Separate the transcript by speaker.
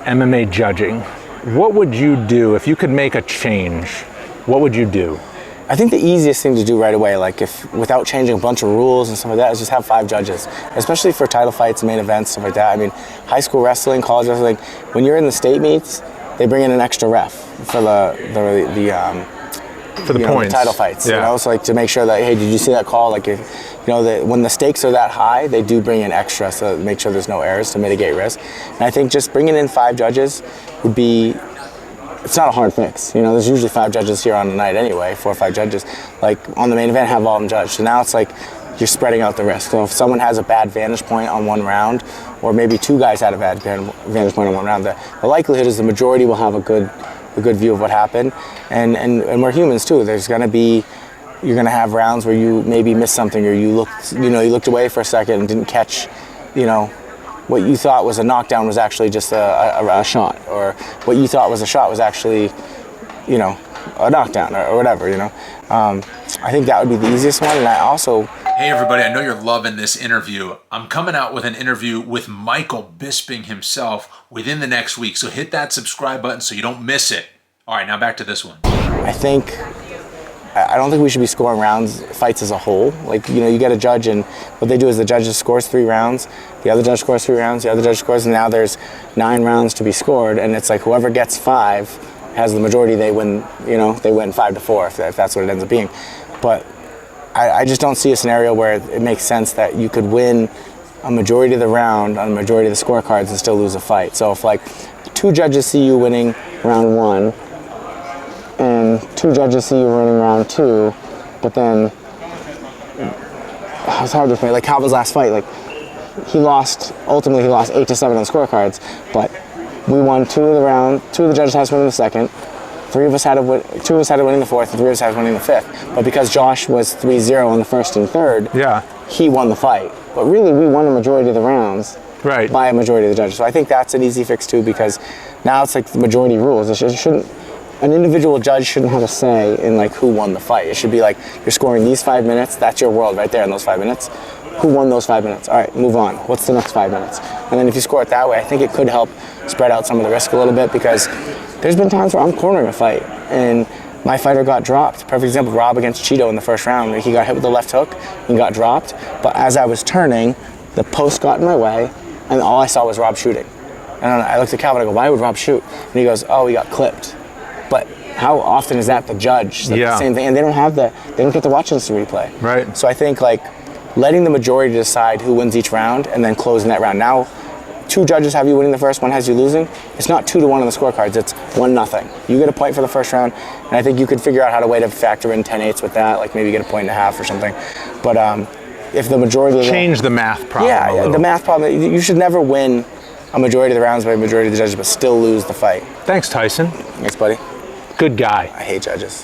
Speaker 1: MMA judging. What would you do if you could make a change? What would you do?
Speaker 2: I think the easiest thing to do right away, like without changing a bunch of rules and stuff like that, is just have 5 judges, especially for title fights, main events, stuff like that. I mean, high school wrestling, college wrestling, when you're in the state meets, they bring in an extra ref for the
Speaker 1: points.
Speaker 2: Title fights.
Speaker 1: Yeah.
Speaker 2: You know, so like to make sure that, hey, did you see that call? Like, if you know that when the stakes are that high, they do bring in extra so make sure there's no errors to mitigate risk. And I think just bringing in 5 judges would be. It's not a hard fix. You know, there's usually 5 judges here on the night anyway, 4 or 5 judges. Like on the main event, have all of them judged. So now it's like you're spreading out the risk. So if someone has a bad vantage point on one round, or maybe 2 guys had a bad vantage point on one round, the likelihood is the majority will have a good view of what happened. And we're humans too. There's gonna be, you're gonna have rounds where you maybe missed something, or you looked away for a second and didn't catch, what you thought was a knockdown was actually just a shot, or what you thought was a shot was actually, a knockdown or whatever, I think that would be the easiest one. And I also...
Speaker 3: Hey everybody, I know you're loving this interview. I'm coming out with an interview with Michael Bisping himself within the next week, so hit that subscribe button so you don't miss it. All right, now back to this one.
Speaker 2: I don't think we should be scoring fights as a whole. Like, you get a judge, and what they do is the judge scores 3 rounds, the other judge scores 3 rounds, the other judge scores, and now there's 9 rounds to be scored, and it's like whoever gets 5 has the majority, they win, they win 5-4 if that's what it ends up being. But I just don't see a scenario where it makes sense that you could win a majority of the round on a majority of the scorecards and still lose a fight. So if like 2 judges see you winning round 1, and 2 judges see you winning round 2, but then it's hard to explain. Like Calvin's last fight, like ultimately he lost 8-7 on the scorecards, but we won 2 of the judges had us winning the second, 2 of us had winning the fourth, and 3 of us had winning the fifth. But because Josh was 3-0 on the first and third, he won the fight. But really, we won a majority of the rounds by a majority of the judges. So I think that's an easy fix too, because now it's like the majority rules. It shouldn't. An individual judge shouldn't have a say in like who won the fight. It should be like, you're scoring these 5 minutes, that's your world right there in those 5 minutes. Who won those 5 minutes? All right, move on. What's the next 5 minutes? And then if you score it that way, I think it could help spread out some of the risk a little bit, because there's been times where I'm cornering a fight and my fighter got dropped. Perfect example, Rob against Cheeto in the first round. He got hit with the left hook and got dropped, but as I was turning, the post got in my way and all I saw was Rob shooting. And I looked at Calvin and I go, why would Rob shoot? And he goes, oh, he got clipped. But how often is that the judge? Like the same thing, and they don't get to watch this replay.
Speaker 1: Right.
Speaker 2: So I think like letting the majority decide who wins each round and then closing that round. Now, 2 judges have you winning the first, 1 has you losing. It's not 2-1 on the scorecards. It's 1-0. You get a point for the first round, and I think you could figure out how to factor in 10-8s with that, like maybe get a 1.5 or something. But if the majority
Speaker 1: change the math problem.
Speaker 2: Yeah, the math problem. You should never win a majority of the rounds by a majority of the judges, but still lose the fight.
Speaker 1: Thanks, Tyson.
Speaker 2: Thanks, buddy.
Speaker 1: Good guy.
Speaker 2: I hate judges.